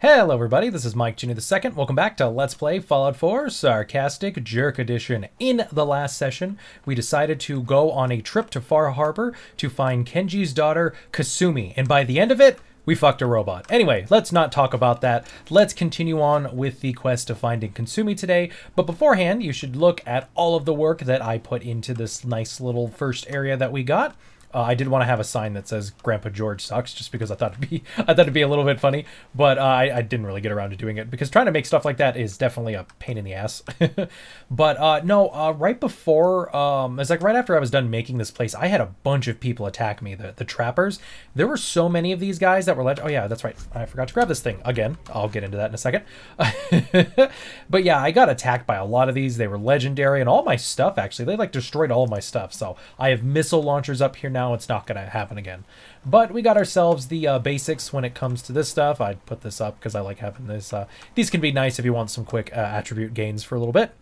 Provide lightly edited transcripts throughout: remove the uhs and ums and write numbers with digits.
Hello everybody, this is Mike Jr. II. Welcome back to Let's Play Fallout 4 Sarcastic Jerk Edition. In the last session, we decided to go on a trip to Far Harbor to find Kenji's daughter, Kasumi, and by the end of it, we fucked a robot. Anyway, let's not talk about that. Let's continue on with the quest of finding Kasumi today, but beforehand, you should look at all of the work that I put into this nice little first area that we got. I did want to have a sign that says Grandpa George sucks, just because I thought it'd be a little bit funny, but I didn't really get around to doing it because trying to make stuff like that is definitely a pain in the ass. But no, right before, it's like right after I was done making this place, I had a bunch of people attack me, the trappers. There were so many of these guys that were oh yeah, that's right, I forgot to grab this thing again. I'll get into that in a second. But yeah, I got attacked by a lot of these. They were legendary, and all my stuff actually, they like destroyed all of my stuff. So I have missile launchers up here now. It's not going to happen again, but we got ourselves the basics when it comes to this stuff. I put this up because I like having this. These can be nice if you want some quick attribute gains for a little bit.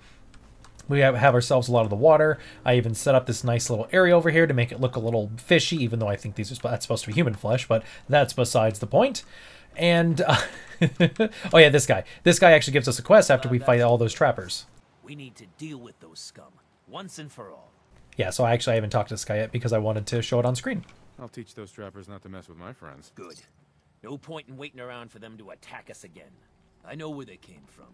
We have ourselves a lot of the water. I even set up this nice little area over here to make it look a little fishy, even though I think that's supposed to be human flesh, but that's besides the point. And oh yeah, this guy actually gives us a quest after we fight all those trappers. We need to deal with those scum once and for all. Yeah, so I haven't talked to this guy yet because I wanted to show it on screen. I'll teach those trappers not to mess with my friends. Good. No point in waiting around for them to attack us again. I know where they came from.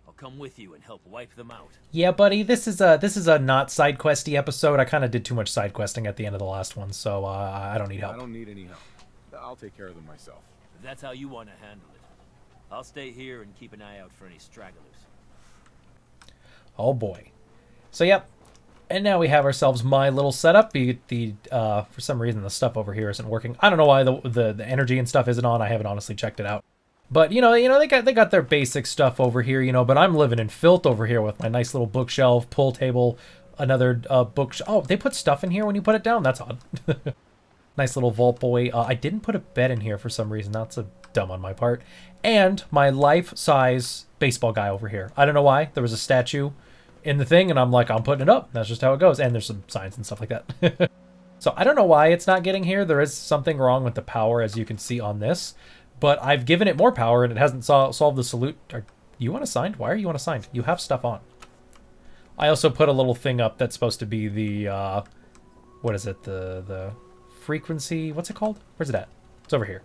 I'll come with you and help wipe them out. Yeah, buddy, this is a not side questy episode. I kind of did too much side questing at the end of the last one, so I don't need help. I don't need any help. I'll take care of them myself. If that's how you want to handle it, I'll stay here and keep an eye out for any stragglers. Oh boy. So yep. And now we have ourselves my little setup. For some reason the stuff over here isn't working. I don't know why the energy and stuff isn't on. I haven't honestly checked it out. But you know they got their basic stuff over here, you know, but I'm living in filth over here with my nice little bookshelf, pool table, another bookshelf. Oh, they put stuff in here when you put it down. That's odd. Nice little vault boy. I didn't put a bed in here for some reason. That's a dumb on my part. And my life-size baseball guy over here. I don't know why. There was a statue in the thing, and I'm like, I'm putting it up. That's just how it goes. And there's some signs and stuff like that. So I don't know why it's not getting here. There is something wrong with the power, as you can see on this. But I've given it more power, and it hasn't solved the salute. You want assigned? Why are you unassigned? You have stuff on. I also put a little thing up that's supposed to be the, what is it? The frequency? What's it called? Where's it at? It's over here.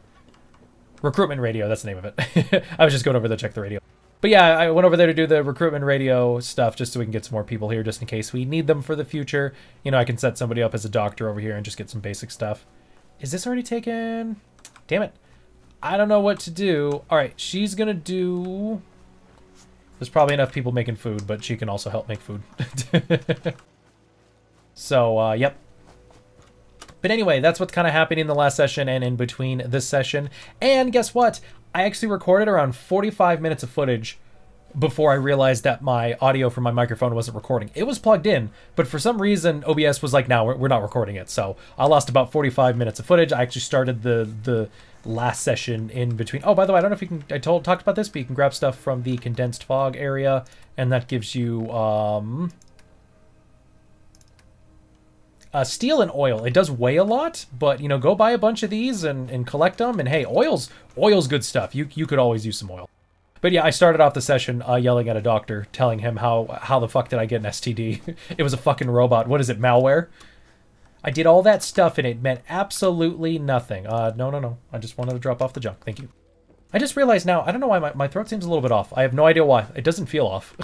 Recruitment Radio. That's the name of it. I was just going over there to check the radio. But yeah, I went over there to do the recruitment radio stuff just so we can get some more people here just in case we need them for the future. You know, I can set somebody up as a doctor over here and just get some basic stuff. Is this already taken? Damn it. I don't know what to do. All right, she's going to do... There's probably enough people making food, but she can also help make food. So, yep. But anyway, that's what's kind of happening in the last session and in between this session. And guess what? I actually recorded around 45 minutes of footage before I realized that my audio from my microphone wasn't recording. It was plugged in, but for some reason OBS was like, no, we're not recording it. So I lost about 45 minutes of footage. I actually started the last session in between. Oh, by the way, I don't know if you can, talked about this, but you can grab stuff from the condensed fog area, and that gives you steel and oil. It does weigh a lot, but you know, go buy a bunch of these and collect them. And hey, oil's good stuff. You could always use some oil. But yeah, I started off the session yelling at a doctor, telling him how the fuck did I get an STD? It was a fucking robot. What is it, malware? I did all that stuff and it meant absolutely nothing. No. I just wanted to drop off the junk. Thank you. I just realized now, I don't know why my throat seems a little bit off. I have no idea why. It doesn't feel off.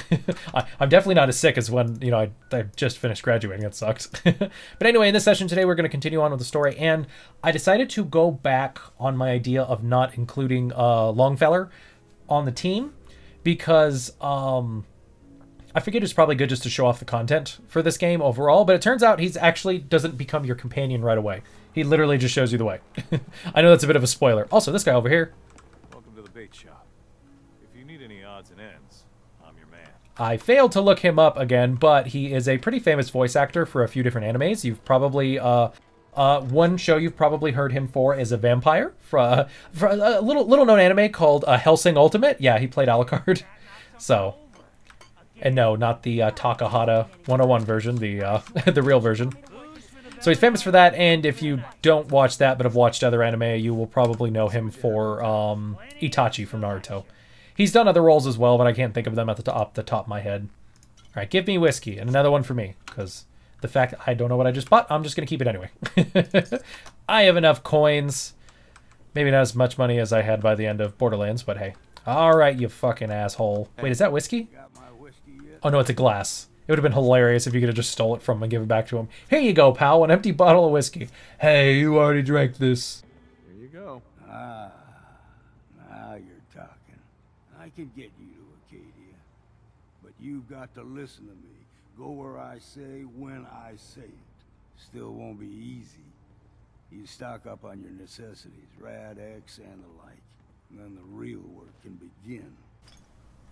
I'm definitely not as sick as when, you know, I just finished graduating. It sucks. But anyway, in this session today, we're going to continue on with the story. And I decided to go back on my idea of not including Longfeller on the team because I figured it's probably good just to show off the content for this game overall. But it turns out he's actually doesn't become your companion right away. He literally just shows you the way. I know that's a bit of a spoiler. Also, this guy over here. Shop. If you need any odds and ends, I'm your man. I failed to look him up again, but he is a pretty famous voice actor for a few different animes. You've probably one show you've probably heard him for is a vampire for a little known anime called Hellsing Ultimate. Yeah, he played Alucard. So, and no, not the Takahata 101 version, the the real version. So he's famous for that, and if you don't watch that but have watched other anime, you will probably know him for Itachi from Naruto. He's done other roles as well, but I can't think of them at the top of my head. All right, give me whiskey, and another one for me, because the fact I don't know what I just bought, I'm just going to keep it anyway. I have enough coins. Maybe not as much money as I had by the end of Borderlands, but hey. All right, you fucking asshole. Wait, is that whiskey? Oh, no, it's a glass. It would have been hilarious if you could have just stole it from him and give it back to him. Here you go, pal, an empty bottle of whiskey. Hey, you already drank this. Here you go. Ah, now you're talking. I can get you to Acadia, but you've got to listen to me. Go where I say, when I say it. Still won't be easy. You stock up on your necessities, Rad X and the like. And then the real work can begin.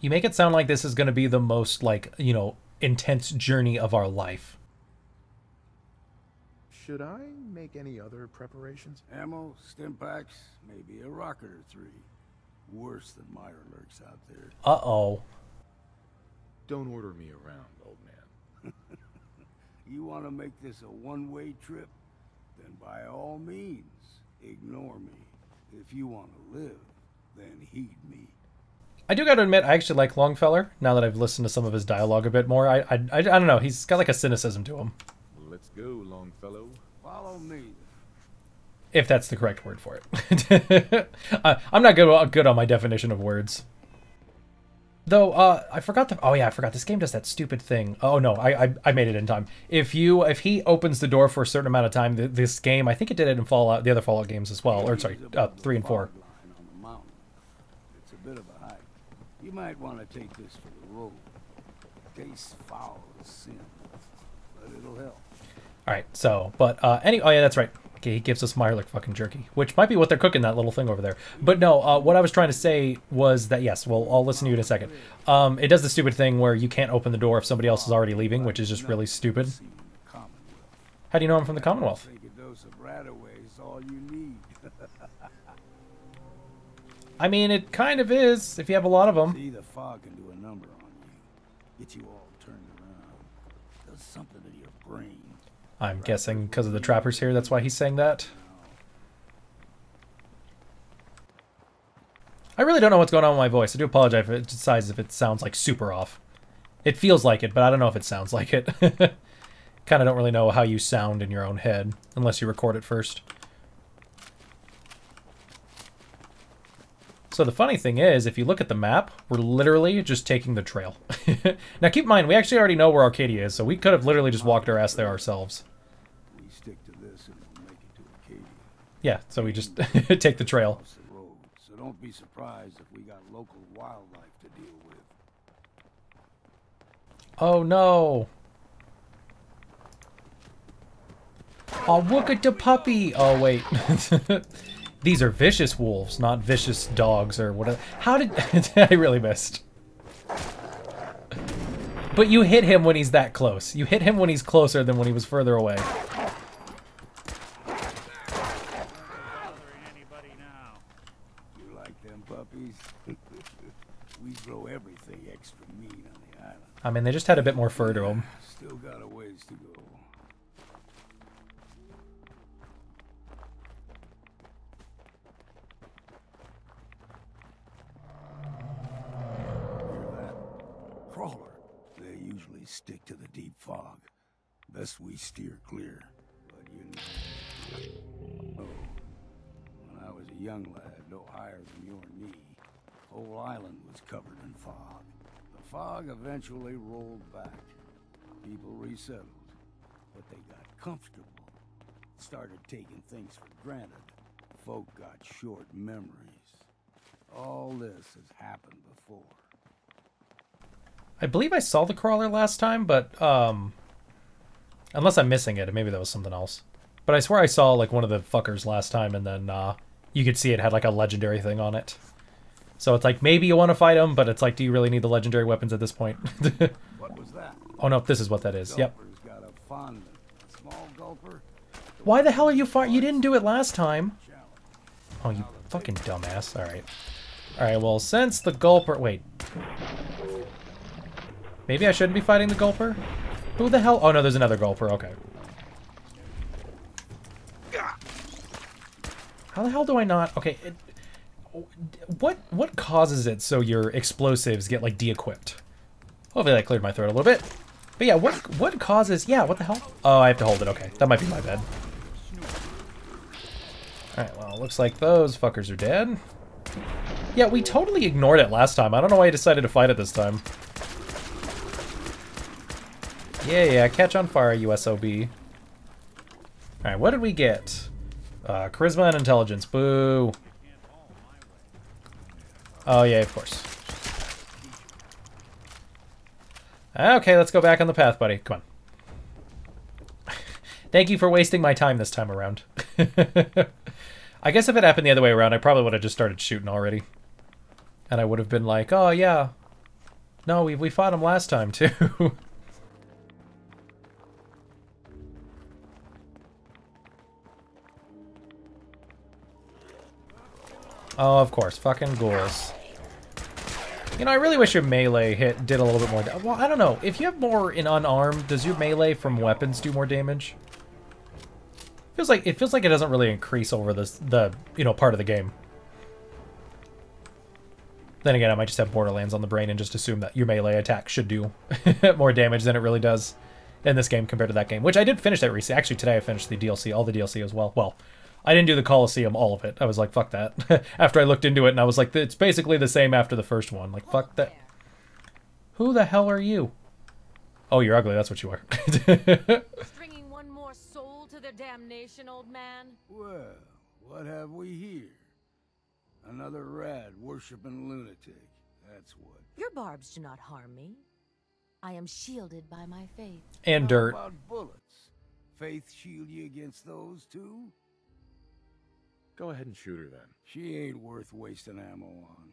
You make it sound like this is going to be the most, like, you know, intense journey of our life. Should I make any other preparations? Ammo, stim packs, maybe a rocket or three. Worse than Meyer lurks out there. Uh-oh. Don't order me around, old man. You want to make this a one-way trip? Then by all means, ignore me. If you want to live, then heed me. I do got to admit, I actually like Longfellow, now that I've listened to some of his dialogue a bit more. I don't know, he's got like a cynicism to him. Let's go, Longfellow. Follow me. If that's the correct word for it. I'm not good on my definition of words. Though, I forgot the... Oh yeah, I forgot. This game does that stupid thing. Oh no, I made it in time. If he opens the door for a certain amount of time, this game, I think it did it in Fallout, the other Fallout games as well. Or sorry, 3 and 4. It's a bit of a hike. You might want to take this for the road. Tastes foul as sin, but it'll help. Alright, so, but, oh yeah, that's right. Okay, he gives us Mirelurk fucking jerky, which might be what they're cooking, that little thing over there. But no, what I was trying to say was that, yes, well, I'll listen to you in a second. It does the stupid thing where you can't open the door if somebody else is already leaving, which is just really stupid. How do you know I'm from the Commonwealth? All you need. I mean, it kind of is, if you have a lot of them. See, the fog can do a number on you. Get you all turned around. Does something to your brain. I'm guessing because of the trappers here, that's why he's saying that. I really don't know what's going on with my voice. I do apologize if it decides if it sounds like super off. It feels like it, but I don't know if it sounds like it. Kind of don't really know how you sound in your own head, unless you record it first. So the funny thing is, if you look at the map, we're literally just taking the trail. Now keep in mind, we actually already know where Acadia is, so we could have literally just walked our ass there ourselves. We stick to this and we'll make it to Acadia. Yeah, so we just take the trail. So don't be surprised if we got local wildlife to deal with. Oh no! Oh, look at the puppy! Oh wait. These are vicious wolves, not vicious dogs or whatever. How did... I really missed. But you hit him when he's that close. You hit him when he's closer than when he was further away. You like them puppies? We grow everything extra mean on the island. I mean, they just had a bit more fur to them. Still got a ways to go. Crawler. They usually stick to the deep fog. Best we steer clear. But you know, when I was a young lad, no higher than your knee, whole island was covered in fog. The fog eventually rolled back. People resettled, but they got comfortable. Started taking things for granted. Folk got short memories. All this has happened before. I believe I saw the crawler last time, but, unless I'm missing it, maybe that was something else. But I swear I saw, like, one of the fuckers last time, and then, you could see it had, like, a legendary thing on it. So it's like, maybe you want to fight him, but it's like, do you really need the legendary weapons at this point? What was that? Oh, no, this is what that is. Yep. Got a fondant. A small gulper. Why the hell are you You didn't do it last time. Oh, you fucking dumbass. Alright. Alright, well, since the gulper... Wait. Maybe I shouldn't be fighting the gulper? Who the hell? Oh, no, there's another gulper. Okay. How the hell do I not... Okay, what causes it so your explosives get, like, de-equipped? Hopefully that cleared my throat a little bit. But yeah, what causes... Yeah, what the hell? Oh, I have to hold it. Okay, that might be my bad. Alright, well, looks like those fuckers are dead. Yeah, we totally ignored it last time. I don't know why I decided to fight it this time. Yeah, catch on fire, you SOB. Alright, what did we get? Charisma and intelligence. Boo. Oh, yeah, of course. Okay, let's go back on the path, buddy. Come on. Thank you for wasting my time this time around. I guess if it happened the other way around, I probably would have just started shooting already. And I would have been like, oh, yeah. No, we fought him last time, too. Oh, of course. Fucking ghouls. You know, I really wish your melee hit did a little bit more. Well, I don't know. If you have more in unarmed, does your melee from weapons do more damage? It feels like it doesn't really increase over the part of the game. Then again, I might just have Borderlands on the brain and just assume that your melee attack should do more damage than it really does in this game compared to that game. Which I did finish that recently. Actually, today I finished the DLC, all the DLC as well. Well, I didn't do the Coliseum, all of it. I was like, fuck that. After I looked into it, and I was like, it's basically the same after the first one. Like, fuck that. Who the hell are you? Oh, you're ugly. That's what you are. Stringing one more soul to their damnation, old man? Well, what have we here? Another rad worshipping lunatic. That's what. Your barbs do not harm me. I am shielded by my faith. And dirt. How about bullets? Faith shield you against those too? Go ahead and shoot her then. She ain't worth wasting ammo on.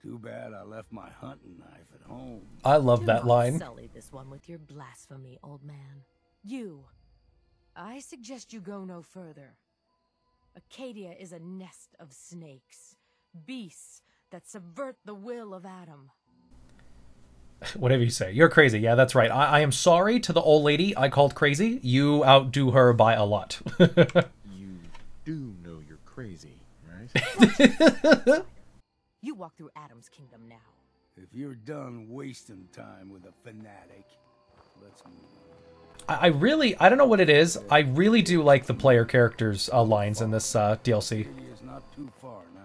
Too bad I left my hunting knife at home. I love that Do not line. sully this one with your blasphemy, old man. You. I suggest you go no further. Acadia is a nest of snakes. Beasts that subvert the will of Adam. Whatever you say. You're crazy. Yeah, that's right. I am sorry to the old lady I called crazy. You outdo her by a lot. You do know you're crazy, right? You walk through Adam's kingdom now. If you're done wasting time with a fanatic, let's move on. I don't know what it is. I really do like the player characters' lines in this DLC. It's not too far now.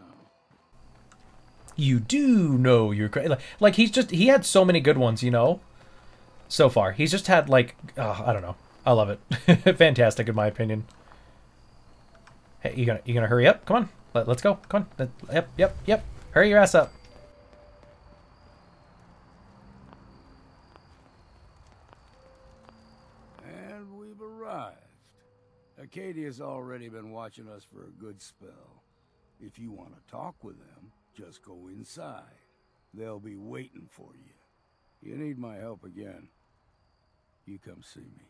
You do know you're crazy. Like he had so many good ones, you know? So far. He's just had, like, I don't know. I love it. Fantastic, in my opinion. Hey, you gonna hurry up? Come on. Let's go. Come on. Yep. Hurry your ass up. And we've arrived. Acadia's already been watching us for a good spell. If you want to talk with them, just go inside. They'll be waiting for you. You need my help again, you come see me.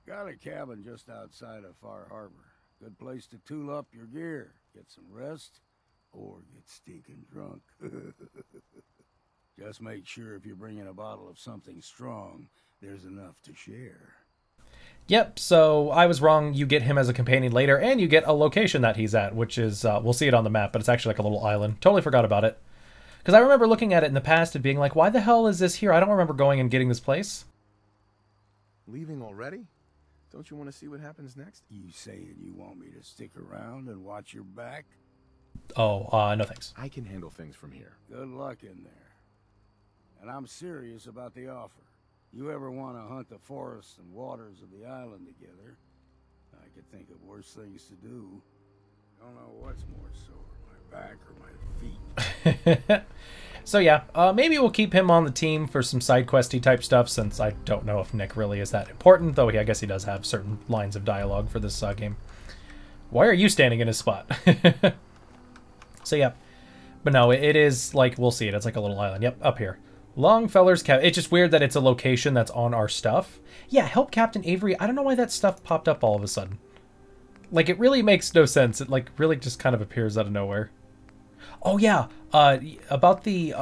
Got a cabin just outside of Far Harbor. Good place to tool up your gear, get some rest, or get stinking drunk. Just make sure if you're bringing a bottle of something strong, there's enough to share. Yep, so I was wrong. You get him as a companion later, and you get a location that he's at, which is, we'll see it on the map, but it's actually like a little island. Totally forgot about it. Because I remember looking at it in the past and being like, why the hell is this here? I don't remember going and getting this place. Leaving already? Don't you want to see what happens next? You saying you want me to stick around and watch your back? Oh, no thanks. I can handle things from here. Good luck in there. And I'm serious about the offer. You ever want to hunt the forests and waters of the island together, I could think of worse things to do. Don't know what's more sore, my back or my feet. So yeah, maybe we'll keep him on the team for some side questy type stuff, since I don't know if Nick really is that important, though I guess he does have certain lines of dialogue for this game. Why are you standing in his spot? So yeah, but no, it is like, we'll see it. It's like a little island. Yep, up here. Longfeller's cabin. It's just weird that it's a location that's on our stuff. Yeah, help Captain Avery. I don't know why that stuff popped up all of a sudden. Like, it really makes no sense. It, like, really just kind of appears out of nowhere. Oh, yeah. About the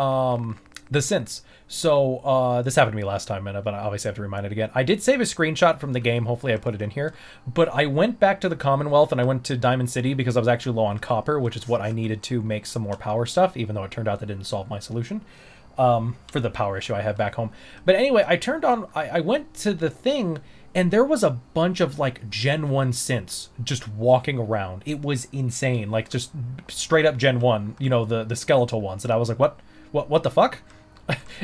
The synths. So this happened to me last time, but I obviously have to remind it again. I did save a screenshot from the game. Hopefully I put it in here. But I went back to the Commonwealth and I went to Diamond City because I was actually low on copper, which is what I needed to make some more power stuff, even though it turned out that didn't solve my solution for the power issue I have back home. But anyway, I went to the thing, and there was a bunch of like Gen 1 synths just walking around. It was insane. Like just straight up Gen 1, you know, the skeletal ones. And I was like, what the fuck?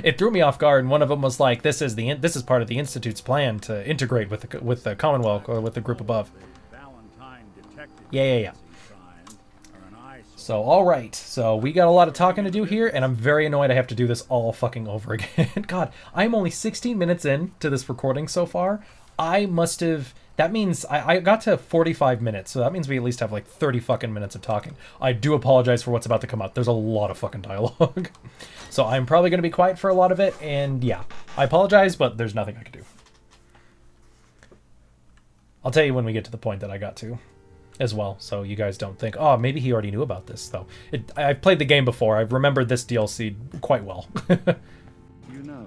It threw me off guard, and one of them was like, "This is part of the Institute's plan to integrate with the Commonwealth or with the group above." Yeah. So all right, so we got a lot of talking to do here, and I'm very annoyed I have to do this all fucking over again. God, I'm only 16 minutes in to this recording so far. That means I got to 45 minutes, so that means we at least have like 30 fucking minutes of talking. I do apologize for what's about to come up. There's a lot of fucking dialogue. So I'm probably going to be quiet for a lot of it, and yeah, I apologize, but there's nothing I can do. I'll tell you when we get to the point that I got to as well, so you guys don't think, oh, maybe he already knew about this, though. I've played the game before. I've remembered this DLC quite well. You know,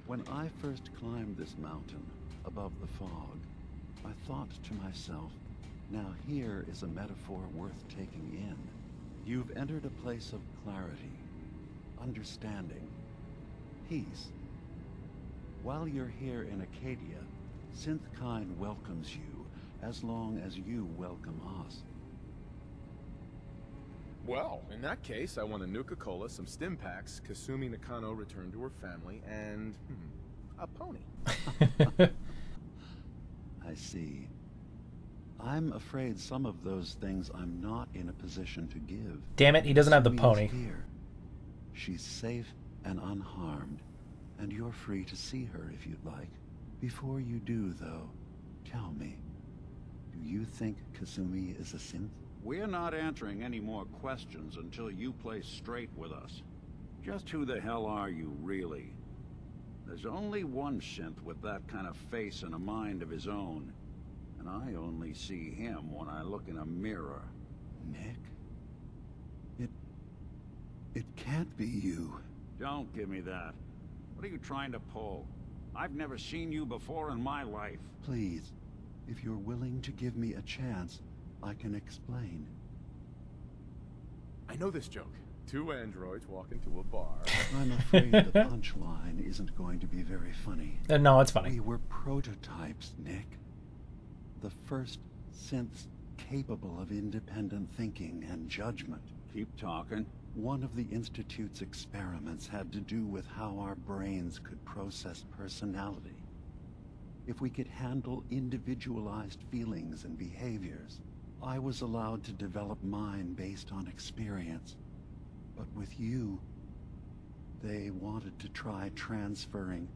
when I first climbed this mountain above the fog, I thought to myself, now here is a metaphor worth taking in. You've entered a place of clarity, understanding, peace. While you're here in Acadia, Synth Kind welcomes you as long as you welcome us. Well, in that case, I want a Nuka-Cola, some stim packs, Kasumi Nakano returned to her family, and a pony. I see. I'm afraid some of those things I'm not in a position to give. Damn it, he doesn't have the Kasumi pony. is here. She's safe and unharmed, and you're free to see her if you'd like. Before you do, though, tell me, do you think Kasumi is a synth? We're not answering any more questions until you play straight with us. Just who the hell are you, really? There's only one synth with that kind of face and a mind of his own. And I only see him when I look in a mirror. Nick? It can't be you. Don't give me that. What are you trying to pull? I've never seen you before in my life. Please, if you're willing to give me a chance, I can explain. I know this joke. Two androids walk into a bar. I'm afraid the punchline isn't going to be very funny. No, it's funny. We were prototypes, Nick. The first synths capable of independent thinking and judgment. Keep talking. One of the Institute's experiments had to do with how our brains could process personality. If we could handle individualized feelings and behaviors, I was allowed to develop mine based on experience. But with you, they wanted to try transferring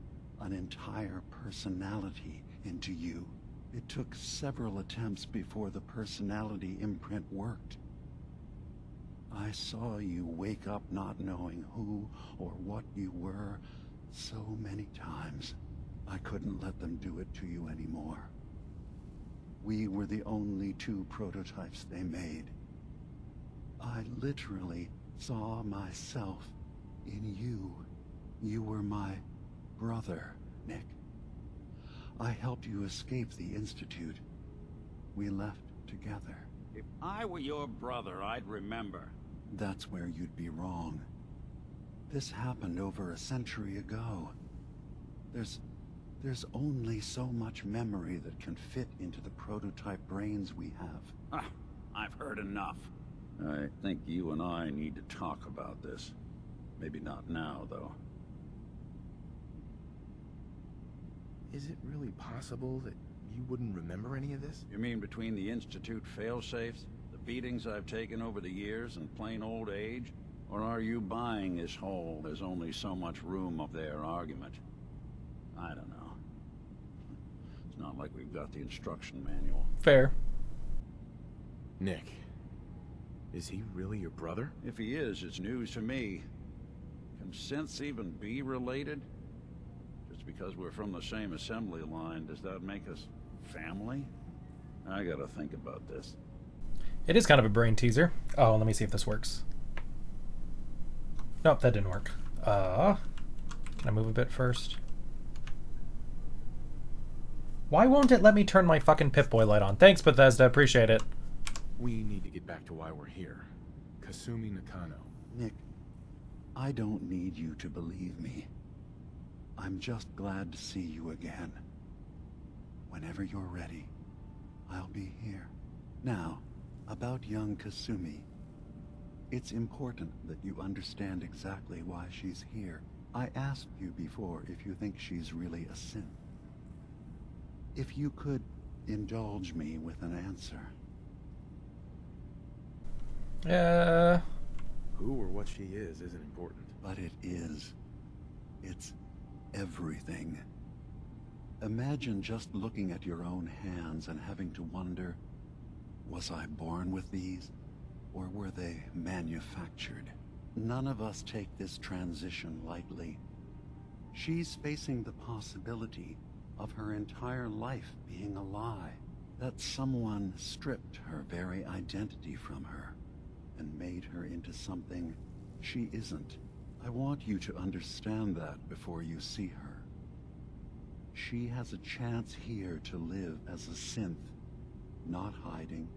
an entire personality into you. It took several attempts before the personality imprint worked. I saw you wake up not knowing who or what you were so many times. I couldn't let them do it to you anymore. We were the only two prototypes they made. I literally saw myself in you. You were my brother, Nick. I helped you escape the Institute. We left together. If I were your brother, I'd remember. That's where you'd be wrong. This happened over a century ago. There's only so much memory that can fit into the prototype brains we have. Ah, I've heard enough. I think you and I need to talk about this. Maybe not now, though. Is it really possible that you wouldn't remember any of this? You mean between the Institute failsafes, the beatings I've taken over the years, and plain old age? Or are you buying this whole "there's only so much room" of their argument? I don't know. It's not like we've got the instruction manual. Fair. Nick, is he really your brother? If he is, it's news to me. Can synths even be related? Just because we're from the same assembly line, does that make us family? I gotta think about this. It is kind of a brain teaser. Oh, let me see if this works. Nope, that didn't work. Can I move a bit first? Why won't it let me turn my fucking Pip-Boy light on? Thanks, Bethesda. Appreciate it. We need to get back to why we're here. Kasumi Nakano. Nick, I don't need you to believe me. I'm just glad to see you again. Whenever you're ready, I'll be here. Now, about young Kasumi. It's important that you understand exactly why she's here. I asked you before if you think she's really a synth. If you could indulge me with an answer. Who or what she is isn't important. But it is. It's everything. Imagine just looking at your own hands and having to wonder, was I born with these, or were they manufactured? None of us take this transition lightly. She's facing the possibility of her entire life being a lie, that someone stripped her very identity from her and made her into something she isn't. I want you to understand that before you see her. She has a chance here to live as a synth, not hiding,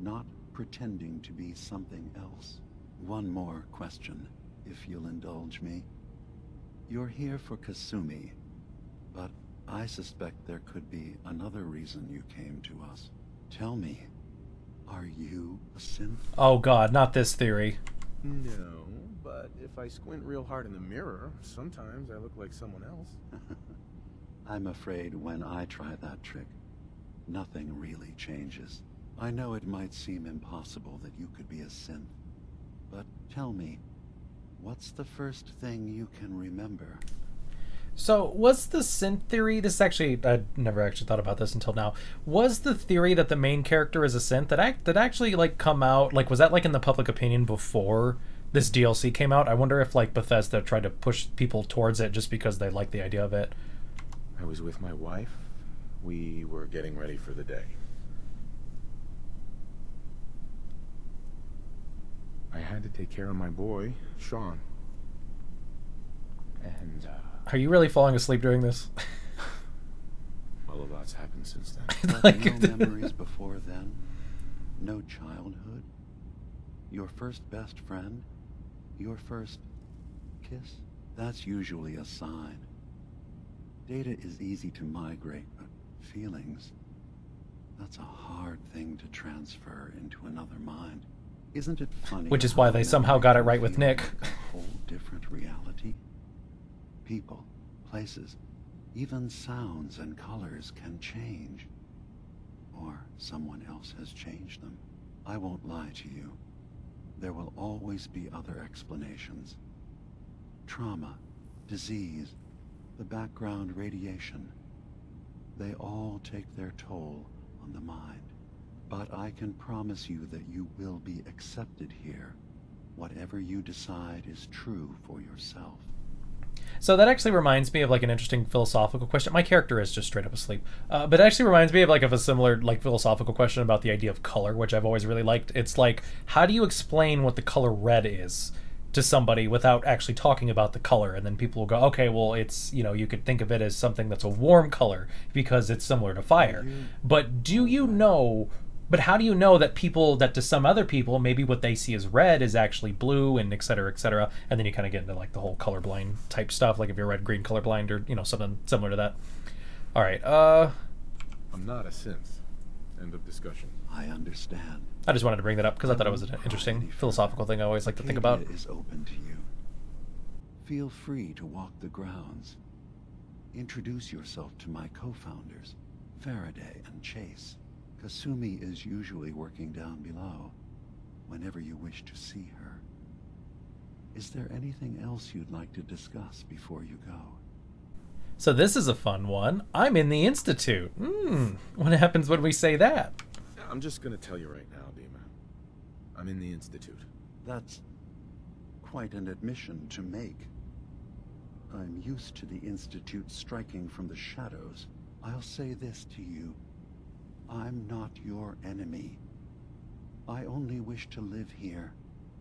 not pretending to be something else. One more question, if you'll indulge me. You're here for Kasumi, but I suspect there could be another reason you came to us. Tell me, are you a synth? Oh god, not this theory. No, but if I squint real hard in the mirror, sometimes I look like someone else. I'm afraid when I try that trick, nothing really changes. I know it might seem impossible that you could be a synth, but tell me, what's the first thing you can remember? So, was the synth theory, this actually, I never actually thought about this until now, was the theory that the main character is a synth, that actually, like, come out, like, was that, like, in the public opinion before this DLC came out? I wonder if, like, Bethesda tried to push people towards it just because they liked the idea of it. I was with my wife. We were getting ready for the day. I had to take care of my boy, Sean. And, Are you really falling asleep during this? well, a lot's happened since then. Like, no memories before then? No childhood? Your first best friend? Your first kiss? That's usually a sign. Data is easy to migrate, but feelings, that's a hard thing to transfer into another mind. Isn't it funny? Which is why they somehow got it right with Nick. A whole different reality. People, places, even sounds and colors can change. Or someone else has changed them. I won't lie to you. There will always be other explanations. Trauma, disease, the background radiation. They all take their toll on the mind. But I can promise you that you will be accepted here. Whatever you decide is true for yourself. So that actually reminds me of like an interesting philosophical question. My character is just straight up asleep. But it actually reminds me of like a similar like philosophical question about the idea of color, which I've always really liked. It's like, how do you explain what the color red is to somebody without actually talking about the color? And then people will go, okay, well, it's, you know, you could think of it as something that's a warm color because it's similar to fire. But do you know... But how do you know that people, that to some other people, maybe what they see as red is actually blue and et cetera, and then you kind of get into like the whole colorblind type stuff, like if you're red-green colorblind or, you know, something similar to that. All right, I'm not a synth. End of discussion. I understand. I just wanted to bring that up because I thought it was an interesting philosophical thing I always like to think about. Acadia is open to you. Feel free to walk the grounds. Introduce yourself to my co-founders, Faraday and Chase. Kasumi is usually working down below, whenever you wish to see her. Is there anything else you'd like to discuss before you go? So this is a fun one. I'm in the Institute. What happens when we say that? I'm just gonna tell you right now, DiMA. I'm in the Institute. That's quite an admission to make. I'm used to the Institute striking from the shadows. I'll say this to you. I'm not your enemy. I only wish to live here,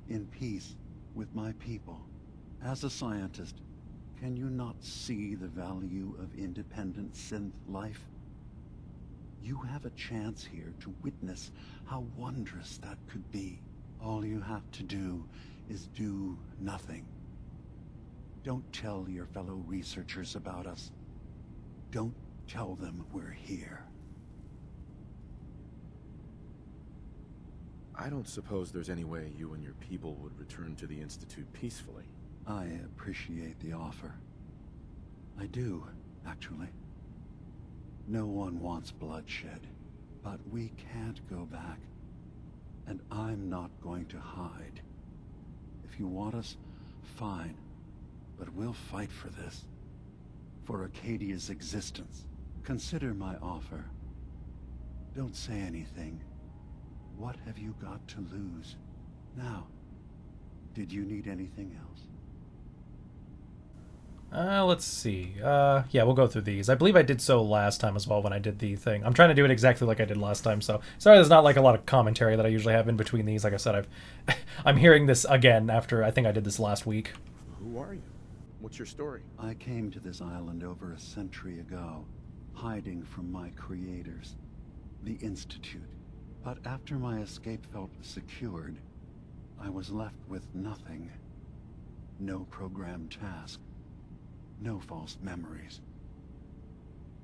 in peace, with my people. As a scientist, Can you not see the value of independent synth life? You have a chance here to witness how wondrous that could be. All you have to do is do nothing. Don't tell your fellow researchers about us. Don't tell them we're here. I don't suppose there's any way you and your people would return to the Institute peacefully. I appreciate the offer. I do, actually. No one wants bloodshed, but we can't go back. And I'm not going to hide. If you want us, fine. But we'll fight for this. For Acadia's existence. Consider my offer. Don't say anything. What have you got to lose? Now, did you need anything else? Let's see. Yeah, we'll go through these. I believe I did so last time as well when I did the thing. I'm trying to do it exactly like I did last time, so sorry there's not like a lot of commentary that I usually have in between these. Like I said, I'm hearing this again after I think I did this last week. Who are you? What's your story? I came to this island over a century ago, hiding from my creators, the Institute. But after my escape felt secured, I was left with nothing. No programmed task. No false memories.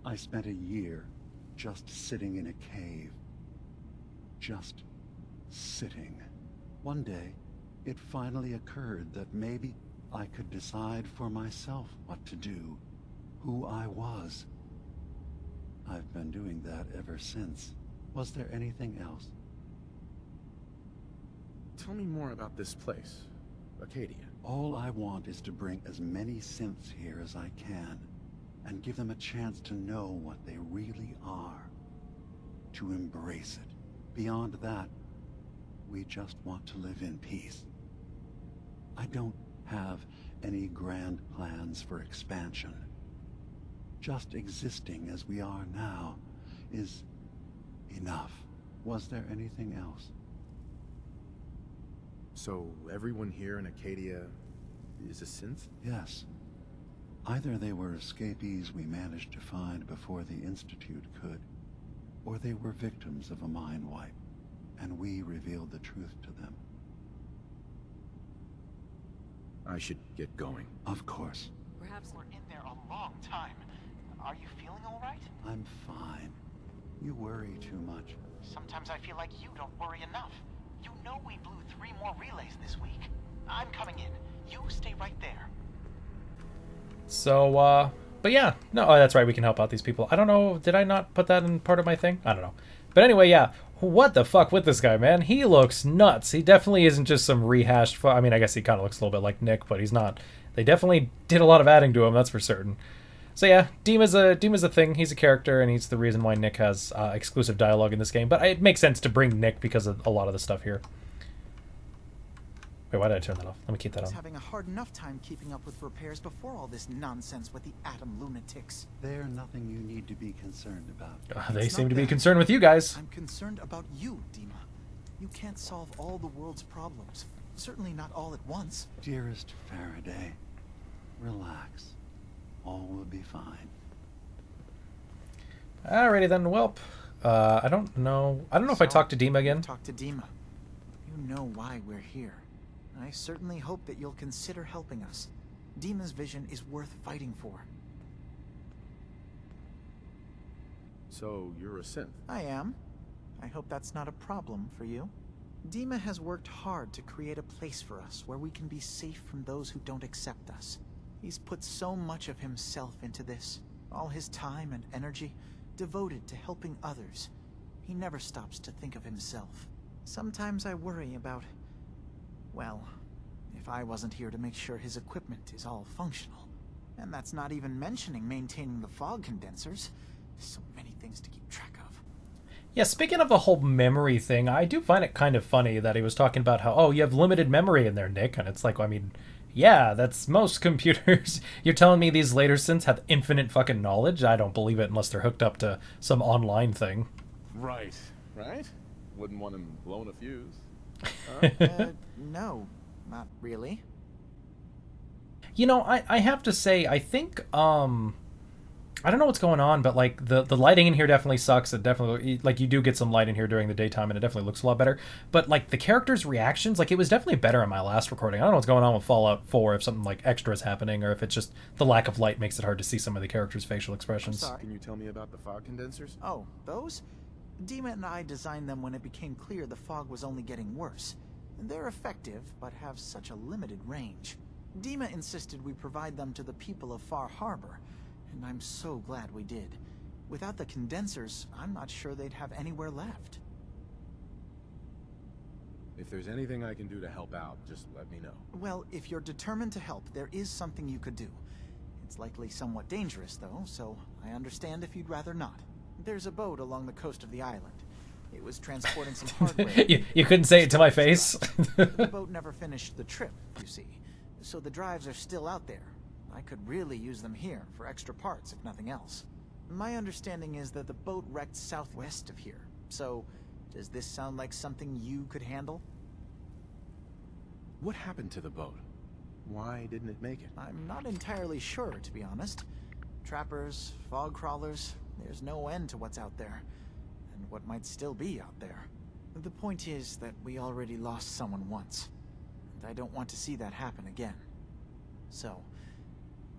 I spent a year just sitting in a cave. Just sitting. One day, it finally occurred that maybe I could decide for myself what to do, who I was. I've been doing that ever since. Was there anything else? Tell me more about this place, Acadia. All I want is to bring as many synths here as I can, and give them a chance to know what they really are. To embrace it. Beyond that, we just want to live in peace. I don't have any grand plans for expansion. Just existing as we are now is enough. Was there anything else? So everyone here in Acadia is a synth? Yes. Either they were escapees we managed to find before the Institute could, or they were victims of a mind wipe, and we revealed the truth to them. I should get going. Of course. Perhaps we're in there a long time. Are you feeling all right? I'm fine. You worry too much. Sometimes I feel like you don't worry enough. You know we blew 3 more relays this week. I'm coming in. You stay right there. So, but yeah. No, oh, that's right. We can help out these people. I don't know. Did I not put that in part of my thing? I don't know. But anyway, yeah. What the fuck with this guy, man? He looks nuts. He definitely isn't just some rehashed... I mean, I guess he kind of looks a little bit like Nick, but he's not. They definitely did a lot of adding to him, that's for certain. So yeah, DiMa's a thing. He's a character, and he's the reason why Nick has exclusive dialogue in this game. But it makes sense to bring Nick because of a lot of the stuff here. Wait, why did I turn that off? Let me keep that I was on. having a hard enough time keeping up with repairs before all this nonsense with the atom lunatics. They're nothing you need to be concerned about. They seem to be concerned with you guys. I'm concerned about you, DiMA. You can't solve all the world's problems. Certainly not all at once. Dearest Faraday, relax. All will be fine. Alrighty then, welp. I don't know if I talked to DiMA again. Talk to DiMA. You know why we're here. I certainly hope that you'll consider helping us. DiMa's vision is worth fighting for. So, you're a synth? I am. I hope that's not a problem for you. DiMa has worked hard to create a place for us where we can be safe from those who don't accept us. He's put so much of himself into this, all his time and energy devoted to helping others. He never stops to think of himself. Sometimes I worry about, well, if I wasn't here to make sure his equipment is all functional. And that's not even mentioning maintaining the fog condensers. So many things to keep track of. Yeah, speaking of the whole memory thing, I do find it kind of funny that he was talking about how, oh, you have limited memory in there, Nick. And it's like, I mean, yeah, that's most computers. You're telling me these later synths have infinite fucking knowledge? I don't believe it unless they're hooked up to some online thing. Right. Right? Wouldn't want him blowing a fuse. No, not really. You know, I have to say, I think, I don't know what's going on, but like the lighting in here definitely sucks. It definitely, like, you do get some light in here during the daytime and it definitely looks a lot better. But like the characters' reactions, like it was definitely better in my last recording. I don't know what's going on with Fallout 4, if something like extra is happening or if it's just the lack of light makes it hard to see some of the characters' facial expressions. I'm sorry. Can you tell me about the fog condensers? Oh, those? DiMA and I designed them when it became clear the fog was only getting worse. They're effective, but have such a limited range. DiMA insisted we provide them to the people of Far Harbor, and I'm so glad we did. Without the condensers, I'm not sure they'd have anywhere left. If there's anything I can do to help out, just let me know. Well, if you're determined to help, there is something you could do. It's likely somewhat dangerous, though, so I understand if you'd rather not. There's a boat along the coast of the island. It was transporting some hardware. you couldn't say it to my face. The boat never finished the trip, you see, so the drives are still out there. I could really use them here for extra parts, if nothing else. My understanding is that the boat wrecked southwest of here, so does this sound like something you could handle? What happened to the boat? Why didn't it make it? I'm not entirely sure, to be honest. Trappers, fog crawlers, there's no end to what's out there, and what might still be out there. The point is that we already lost someone once, and I don't want to see that happen again. So,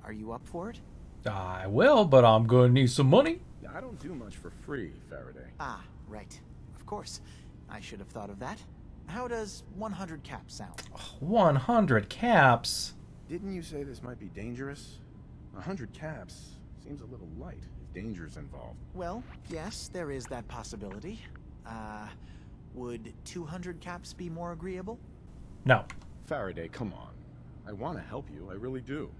are you up for it? I will, but I'm gonna need some money. I don't do much for free, Faraday. Ah, right. Of course. I should have thought of that. How does 100 caps sound? 100 caps? Didn't you say this might be dangerous? 100 caps seems a little light if danger's involved. Well, yes, there is that possibility. Would 200 caps be more agreeable? No. Faraday, come on. I want to help you, I really do.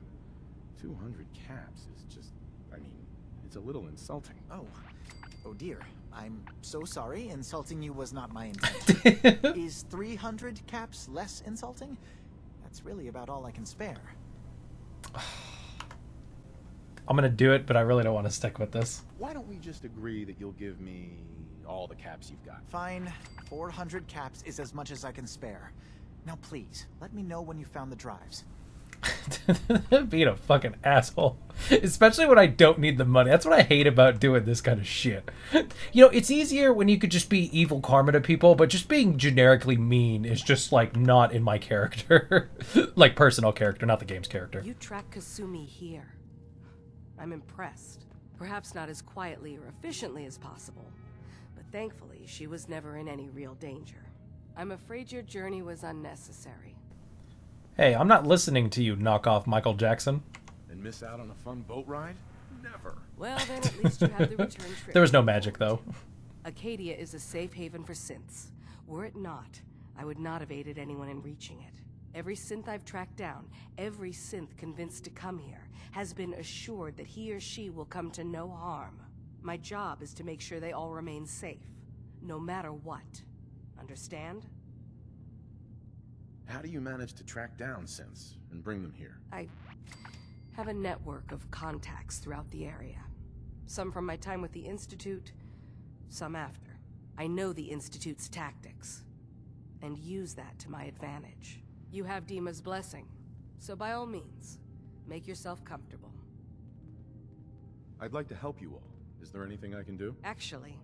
200 caps is just, I mean, it's a little insulting. Oh dear. I'm so sorry. Insulting you was not my intent. Is 300 caps less insulting? That's really about all I can spare. I'm gonna do it, but I really don't want to stick with this. Why don't we just agree that you'll give me all the caps you've got? Fine. 400 caps is as much as I can spare. Now please, let me know when you found the drives. Being a fucking asshole. Especially when I don't need the money. That's what I hate about doing this kind of shit. You know, it's easier when you could just be evil karma to people, but just being generically mean is just, like, not in my character. Like, personal character, not the game's character. You track Kasumi here. I'm impressed. Perhaps not as quietly or efficiently as possible, but thankfully she was never in any real danger. I'm afraid your journey was unnecessary. Hey, I'm not listening to you, knockoff Michael Jackson. And miss out on a fun boat ride? Never. Well, then at least you have the return trip. There was no magic, though. Acadia is a safe haven for synths. Were it not, I would not have aided anyone in reaching it. Every synth I've tracked down, every synth convinced to come here, has been assured that he or she will come to no harm. My job is to make sure they all remain safe, no matter what. Understand? How do you manage to track down synths and bring them here? I have a network of contacts throughout the area. Some from my time with the Institute, some after. I know the Institute's tactics, and use that to my advantage. You have DiMA's blessing, so by all means, make yourself comfortable. I'd like to help you all. Is there anything I can do? Actually,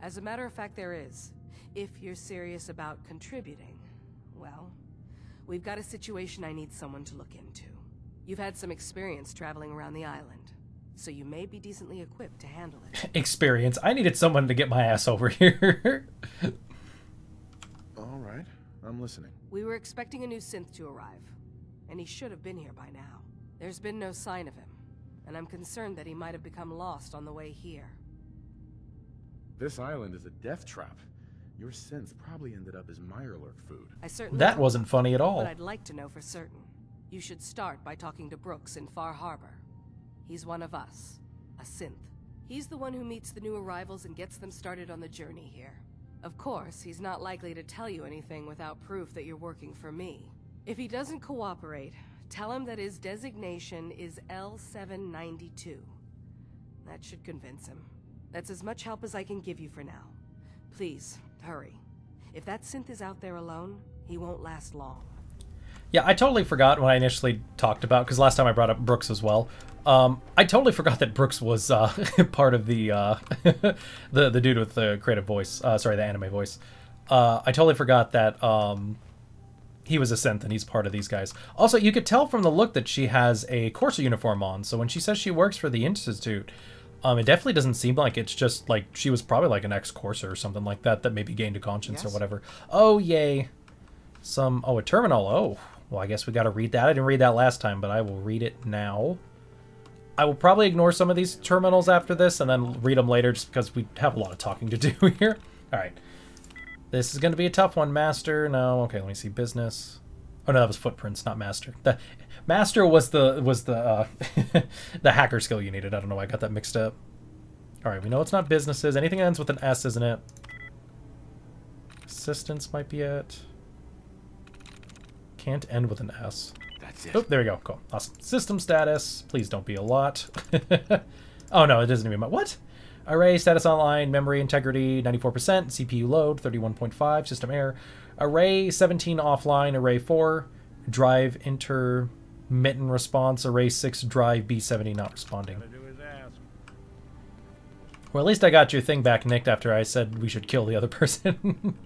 as a matter of fact, there is. If you're serious about contributing, well, we've got a situation I need someone to look into. You've had some experience traveling around the island, so you may be decently equipped to handle it. Experience? I needed someone to get my ass over here. All right, I'm listening. We were expecting a new synth to arrive, and he should have been here by now. There's been no sign of him, and I'm concerned that he might have become lost on the way here. This island is a death trap. Your synths probably ended up as Mirelurk food. I certainly That hope wasn't not, funny at all. But I'd like to know for certain. You should start by talking to Brooks in Far Harbor. He's one of us, a synth. He's the one who meets the new arrivals and gets them started on the journey here. Of course, he's not likely to tell you anything without proof that you're working for me. If he doesn't cooperate, tell him that his designation is L792. That should convince him. That's as much help as I can give you for now. Please, hurry. If that synth is out there alone, he won't last long. Yeah, I totally forgot when I initially talked about, because last time I brought up Brooks as well. I totally forgot that Brooks was part of the the dude with the creative voice. Sorry, the anime voice. I totally forgot that he was a synth and he's part of these guys. Also, you could tell from the look that she has a Courser uniform on. So when she says she works for the Institute, it definitely doesn't seem like it's just like she was probably like an ex-Courser or something like that that maybe gained a conscience or whatever. Oh, yay. A terminal. Oh, well, I guess we got to read that. I didn't read that last time, but I will read it now. I will probably ignore some of these terminals after this and then read them later just because we have a lot of talking to do here. All right. This is going to be a tough one. Master. No. Okay, let me see. Business. Oh, no, that was footprints, not master. The master was the the hacker skill you needed. I don't know why I got that mixed up. All right, we know it's not businesses. Anything that ends with an S, isn't it? Assistance might be it. Can't end with an S. That's it. Oh, there we go. Cool. Awesome. System status. Please don't be a lot. Oh, no, it doesn't even matter. What? Array status online. Memory integrity 94%. CPU load 31.5. System error. Array 17 offline. Array 4. Drive intermittent response. Array 6. Drive B70 not responding. Well, at least I got your thing back nicked after I said we should kill the other person.